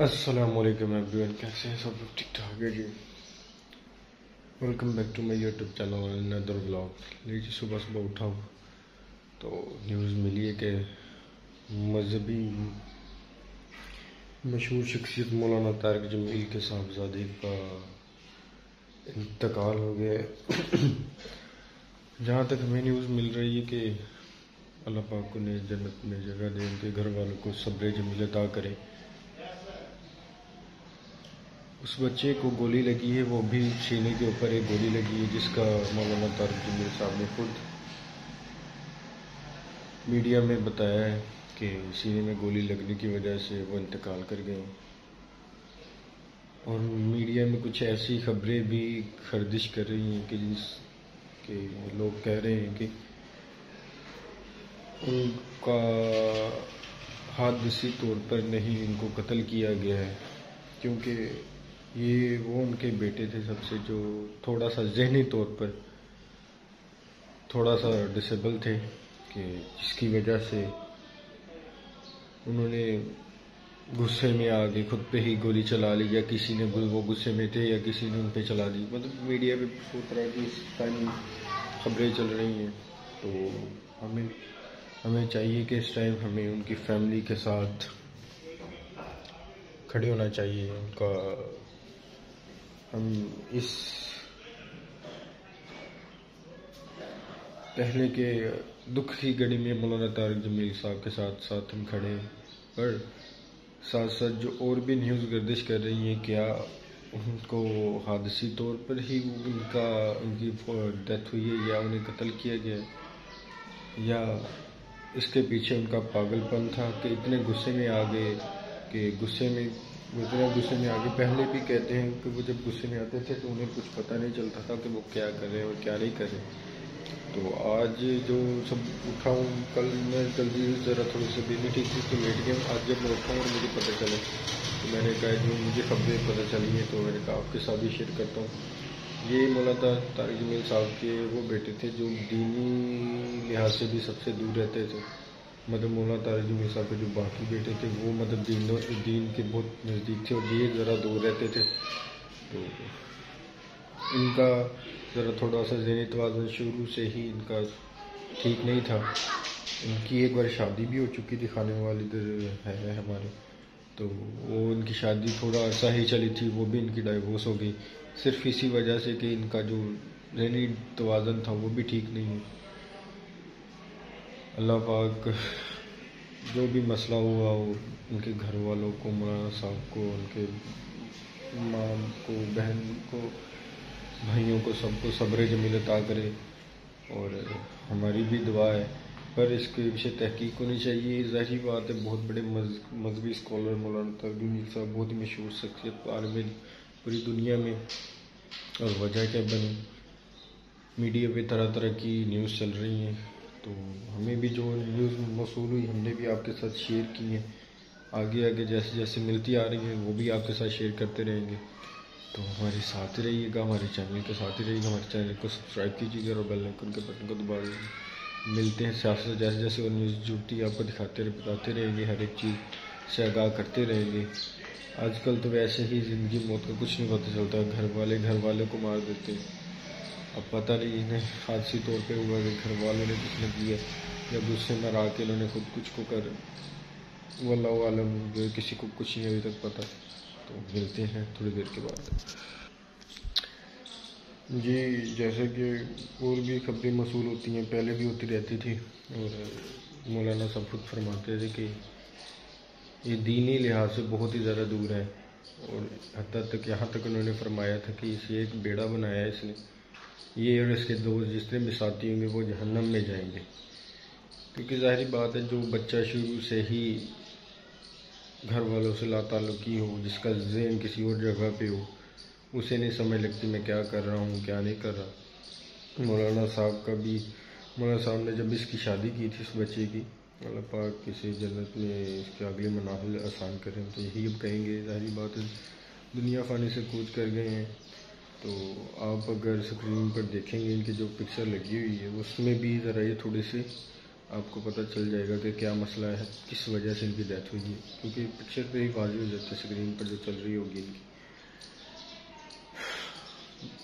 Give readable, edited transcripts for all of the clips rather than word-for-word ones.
السلام علیکم ایوریون، کیسے ہیں سب لوگ؟ ٹھیک ٹھاک ہے جی۔ Welcome back to my YouTube channel اندر ولاگ۔ جی صبح صبح اٹھا ہوں تو نیوز ملی ہے کہ مذہبی مشہور شخصیت مولانا طارق جمیل کے صاحبزادے کا انتقال ہو گیا ہے۔ جہاں تک ہمیں نیوز مل رہی ہے کہ اللہ پاک انہیں جنت میں جگہ دے، ان کے گھر والوں کو صبر جمیل عطا کرے۔ اس بچے کو گولی لگی ہے، وہ بھی سینے کے اوپر ایک گولی لگی ہے، جس کا مولانا طارق جمیل صاحب نے خود میڈیا میں بتایا ہے کہ سینے میں گولی لگنے کی وجہ سے وہ انتقال کر گئے۔ اور میڈیا میں کچھ ایسی خبریں بھی گردش کر رہی ہیں کہ لوگ کہہ رہے ہیں کہ ان کا حادثی طور پر نہیں، ان کو قتل کیا گیا ہے، کیونکہ یہ وہ ان کے بیٹے تھے سب سے جو تھوڑا سا ذہنی طور پر تھوڑا سا ڈسیبل تھے، کہ جس کی وجہ سے انہوں نے غصے میں آ کے خود پہ ہی گولی چلا لی، یا کسی نے وہ غصے میں تھے یا کسی نے ان پہ چلا دی۔ مطلب میڈیا پہ بہت طرح کی اس ٹائم خبریں چل رہی ہیں، تو ہمیں چاہیے کہ اس ٹائم ہمیں ان کی فیملی کے ساتھ کھڑے ہونا چاہیے۔ ان کا ہم اس پہلے کے دکھ کی گھڑی میں مولانا طارق جمیل صاحب کے ساتھ ہم کھڑے ہیں، پر ساتھ ساتھ جو اور بھی نیوز گردش کر رہی ہیں، کیا ان کو حادثی طور پر ہی ان کی ڈیتھ ہوئی ہے، یا انہیں قتل کیا گیا ہے، یا اس کے پیچھے ان کا پاگل پن تھا کہ اتنے غصے میں آ گئے کہ اتنے غصے میں آگے۔ پہلے بھی کہتے ہیں کہ وہ جب غصے میں آتے تھے تو انہیں کچھ پتہ نہیں چلتا تھا کہ وہ کیا کر رہے ہیں اور کیا نہیں کر رہے۔ تو آج جو سب اٹھا ہوں، کل میں جلدی ذرا تھوڑی سی بیوی ٹھیک تھی تو لیٹ گیا ہوں۔ آج جب میں اٹھا ہوں اور مجھے پتہ چلا تو میں نے کہا جو مجھے خبریں پتہ چلی ہیں تو میں نے کہا آپ کے ساتھ بھی شیئر کرتا ہوں۔ یہ مولانا طارق جمیل صاحب کے وہ بیٹے تھے جو دینی لحاظ سے بھی سب سے دور رہتے تھے۔ مطلب مولانا طارق جمیل صاحب کے جو باقی بیٹے تھے وہ مطلب دین کے بہت نزدیک تھے، اور یہ ذرا دور رہتے تھے۔ تو ان کا ذرا تھوڑا سا ذہنی توازن شروع سے ہی ان کا ٹھیک نہیں تھا۔ ان کی ایک بار شادی بھی ہو چکی تھی، خانے والد ہے ہمارے، تو وہ ان کی شادی تھوڑا عرصہ ہی چلی تھی، وہ بھی ان کی ڈائیورس ہو گئی، صرف اسی وجہ سے کہ ان کا جو ذہنی توازن تھا وہ بھی ٹھیک نہیں ہے۔ اللہ پاک جو بھی مسئلہ ہوا وہ ان کے گھر والوں کو، مولانا صاحب کو، ان کے ماں کو، بہن کو، بھائیوں کو، سب کو صبر جمیل عطا کرے، اور ہماری بھی دعا ہے۔ پر اس کے پیچھے تحقیق ہونی چاہیے۔ ظاہری بات ہے، بہت بڑے مذہبی اسکالر مولانا طارق جمیل صاحب بہت ہی مشہور شخصیت عالم پوری دنیا میں، اور وجہ کیا بنی، میڈیا پہ طرح طرح کی نیوز چل رہی ہیں، تو ہمیں بھی جو نیوز موصول ہوئی ہم نے بھی آپ کے ساتھ شیئر کی ہیں۔ آگے جیسے جیسے ملتی آ رہی ہیں وہ بھی آپ کے ساتھ شیئر کرتے رہیں گے، تو ہمارے ساتھ رہیے گا، ہمارے چینل کے ساتھ ہی رہیے گا، ہمارے چینل کو سبسکرائب کیجیے گا اور بیل آئیکن کے بٹن کو دبا دیجیے گا۔ ملتے ہیں سیاست جیسے جیسے وہ نیوز جڑتی ہے آپ کو بتاتے رہیں گے، ہر ایک چیز سے آگاہ کرتے رہیں گے۔ آج کل تو ویسے ہی زندگی موت کا کچھ نہیں پتہ چلتا، گھر والے کو مار دیتے ہیں۔ اب پتہ نہیں انہیں حادثی طور پہ ہوا کہ گھر والوں نے کچھ نے کیا، یا غصے میں آ کے انہوں نے خود کچھ کو کر، واللہ عالم، جو کسی کو کچھ نہیں ابھی تک پتہ۔ تو ملتے ہیں تھوڑی دیر کے بعد۔ جی جیسے کہ اور بھی خبریں موصول ہوتی ہیں، پہلے بھی ہوتی رہتی تھی، اور مولانا صاحب خود فرماتے تھے کہ یہ دینی لحاظ سے بہت ہی زیادہ دور ہے، اور حتیٰ تک یہاں تک انہوں نے فرمایا تھا کہ اسے ایک بیڑا بنایا ہے اس نے، یہ اور اس کے دوست جتنے بھی ساتھی ہوں گے وہ جہنم میں جائیں گے۔ کیونکہ ظاہری بات ہے، جو بچہ شروع سے ہی گھر والوں سے لا تعلقی ہو، جس کا ذہن کسی اور جگہ پہ ہو، اسے نہیں سمجھ لگتی میں کیا کر رہا ہوں کیا نہیں کر رہا۔ مولانا صاحب نے جب اس کی شادی کی تھی، اس بچے کی، اللہ پاک کسی جنت میں اس کے اگلے منازل آسان کریں، تو یہی اب کہیں گے۔ ظاہری بات ہے، دنیا فانی سے کود کر گئے ہیں، تو آپ اگر اسکرین پر دیکھیں گے ان کی جو پکچر لگی ہوئی ہے اس میں بھی ذرا یہ تھوڑی سی آپ کو پتہ چل جائے گا کہ کیا مسئلہ ہے، کس وجہ سے ان کی ڈیتھ ہوئی ہے، کیونکہ پکچر پہ ہی واضح ہو جاتا ہے اسکرین پر جو چل رہی ہوگی ان کی۔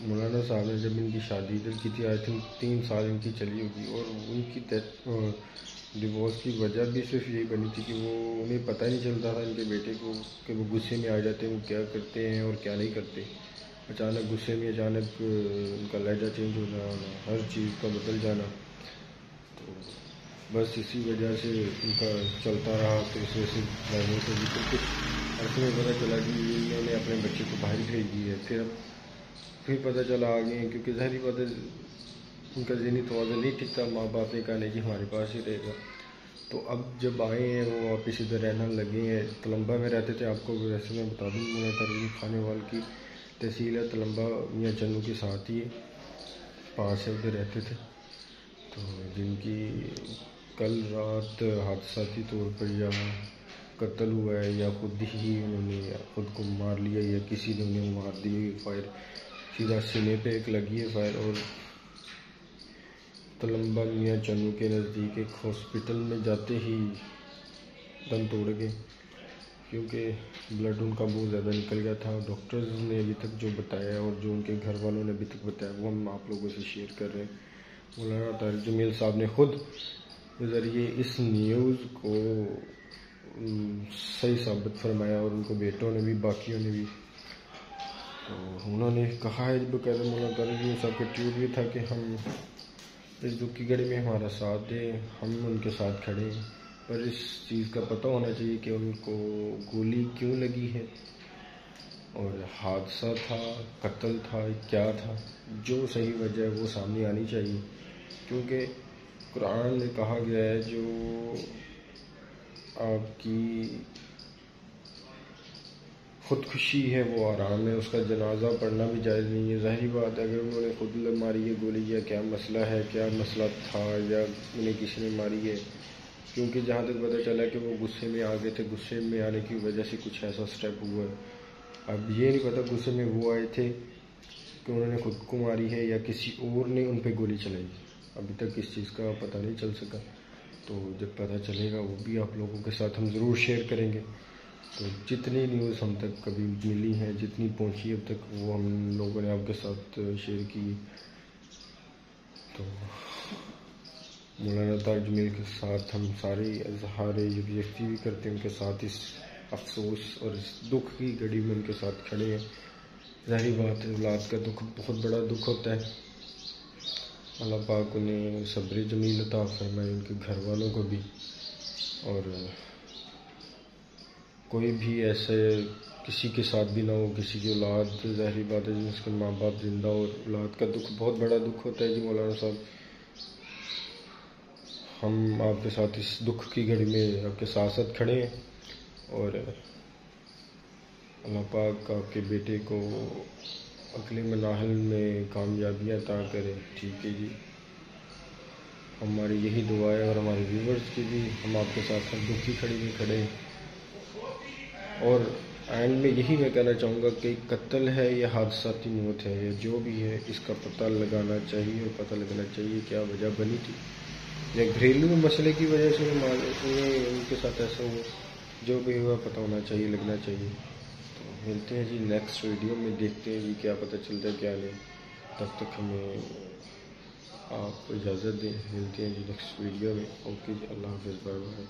مولانا صاحب نے جب ان کی شادی ادھر کی تھی، آئی تھنک 3 سال ان کی چلی ہوگی، اور ان کی ڈیورس کی وجہ بھی صرف یہی بنی تھی کہ انہیں پتہ نہیں چلتا تھا ان کے بیٹے کو کہ وہ غصے میں آ جاتے ہیں، وہ کیا کرتے ہیں اور کیا نہیں کرتے۔ اچانک غصے میں اچانک ان کا لہجہ چینج ہو جانا، ہر چیز کا بدل جانا، تو بس اسی وجہ سے ان کا چلتا رہا۔ تو اس وجہ سے ڈائیورس ہوگی، پھر کچھ عرصے میں پتہ چلا کہ انہوں نے اپنے بچے کو باہر بھیج دی ہے۔ پھر پتہ چلا آگے، کیونکہ ظاہری بات ہے ان کا ذہنی توازن نہیں ٹھیک تھا، ماں باپ نے کہا نہیں جی ہمارے پاس ہی رہے گا۔ تو اب جب آئے ہیں وہ واپس ادھر رہنا لگے ہیں، تلمبا میں رہتے تھے۔ آپ کو ویسے میں بتا دوں، مولانا ترغیب خانے وال کی تحصیل ہے تلمبا، میاں چنو کے ساتھ ہی پاس ہے، ادھر رہتے تھے۔ تو جن کی کل رات حادثاتی طور پر یا قتل ہوا ہے یا خود ہی انہوں نے خود کو مار لیا یا کسی نے انہیں مار دی، فائر سیدھا سینے پہ ایک لگی ہے فائر، اور تلمبا میاں چنو کے نزدیک ایک ہاسپٹل میں جاتے ہی دم توڑ گئے، کیونکہ بلڈ ان کا بہت زیادہ نکل گیا تھا۔ ڈاکٹرز نے ابھی تک جو بتایا اور جو ان کے گھر والوں نے ابھی تک بتایا وہ ہم آپ لوگوں سے شیئر کر رہے ہیں۔ مولانا طارق جمیل صاحب نے خود ذریعے اس نیوز کو صحیح ثابت فرمایا، اور ان کو بیٹوں نے بھی، باقیوں نے بھی۔ تو انہوں نے کہا ہے بقاعدہ، مولانا طارق جمیل صاحب کا ٹویٹ یہ تھا کہ ہم اس دکھ کی گھڑی میں ہمارا ساتھ دیں، ہم ان کے ساتھ کھڑے ہیں، پر اس چیز کا پتہ ہونا چاہیے کہ ان کو گولی کیوں لگی ہے، اور حادثہ تھا، قتل تھا، کیا تھا، جو صحیح وجہ ہے وہ سامنے آنی چاہیے، کیونکہ قرآن میں کہا گیا ہے جو آپ کی خودکشی ہے وہ آرام ہے، اس کا جنازہ پڑھنا بھی جائز نہیں ہے۔ ظاہری بات ہے اگر انہوں نے خود ماری ہے گولی، یا کیا مسئلہ ہے، کیا مسئلہ تھا، یا انہیں کسی نے ماری ہے، کیونکہ جہاں تک پتہ چلا کہ وہ غصے میں آ گئے تھے، غصے میں آنے کی وجہ سے کچھ ایسا سٹیپ ہوا ہے۔ اب یہ نہیں پتہ غصے میں وہ آئے تھے کہ انہوں نے خود کو ماری ہے یا کسی اور نے ان پہ گولی چلائی، ابھی تک اس چیز کا پتہ نہیں چل سکا۔ تو جب پتہ چلے گا وہ بھی آپ لوگوں کے ساتھ ہم ضرور شیئر کریں گے۔ تو جتنی نیوز ہم تک کبھی ملی ہیں، جتنی پہنچی اب تک، وہ ہم لوگوں نے آپ کے ساتھ شیئر کی۔ تو مولانا طارق جمیل کے ساتھ ہم سارے اظہار یکجہتی بھی کرتے ہیں، ان کے ساتھ اس افسوس اور اس دکھ کی گھڑی میں ان کے ساتھ کھڑے ہیں۔ ظاہری بات ہے اولاد کا دکھ بہت بڑا دکھ ہوتا ہے، اللہ پاک انہیں صبر جمیل عطا فرمائے، ان کے گھر والوں کو بھی، اور کوئی بھی ایسے کسی کے ساتھ بھی نہ ہو، کسی کی اولاد ظاہری بات ہے جس کے ماں باپ زندہ ہو، اولاد کا دکھ بہت بڑا دکھ ہوتا ہے۔ جی مولانا صاحب، ہم آپ کے ساتھ اس دکھ کی گھڑی میں آپ کے ساتھ ساتھ کھڑے ہیں، اور اللہ پاک آپ کے بیٹے کو اگلے مناحل میں کامیابیاں عطا کرے۔ ٹھیک ہے جی، ہماری یہی دعا ہے، اور ہمارے ویورز کی بھی، ہم آپ کے ساتھ ہر دکھ کی کھڑی میں کھڑے ہیں۔ اور اینڈ میں یہی میں کہنا چاہوں گا کہ قتل ہے یا حادثاتی موت ہے یا جو بھی ہے، اس کا پتہ لگانا چاہیے، اور پتہ لگنا چاہیے کیا وجہ بنی تھی، یا گھریلو مسئلے کی وجہ سے انہیں ان کے ساتھ ایسا ہوا، جو بھی ہوا پتہ ہونا چاہیے، لگنا چاہیے۔ تو ملتے ہیں جی نیکسٹ ویڈیو میں، دیکھتے ہیں جی کیا پتہ چلتا ہے کیا نہیں۔ تب تک ہمیں آپ اجازت دیں، ملتے ہیں جی نیکسٹ ویڈیو میں۔ اوکے جی، اللہ حافظ، بائے بائے۔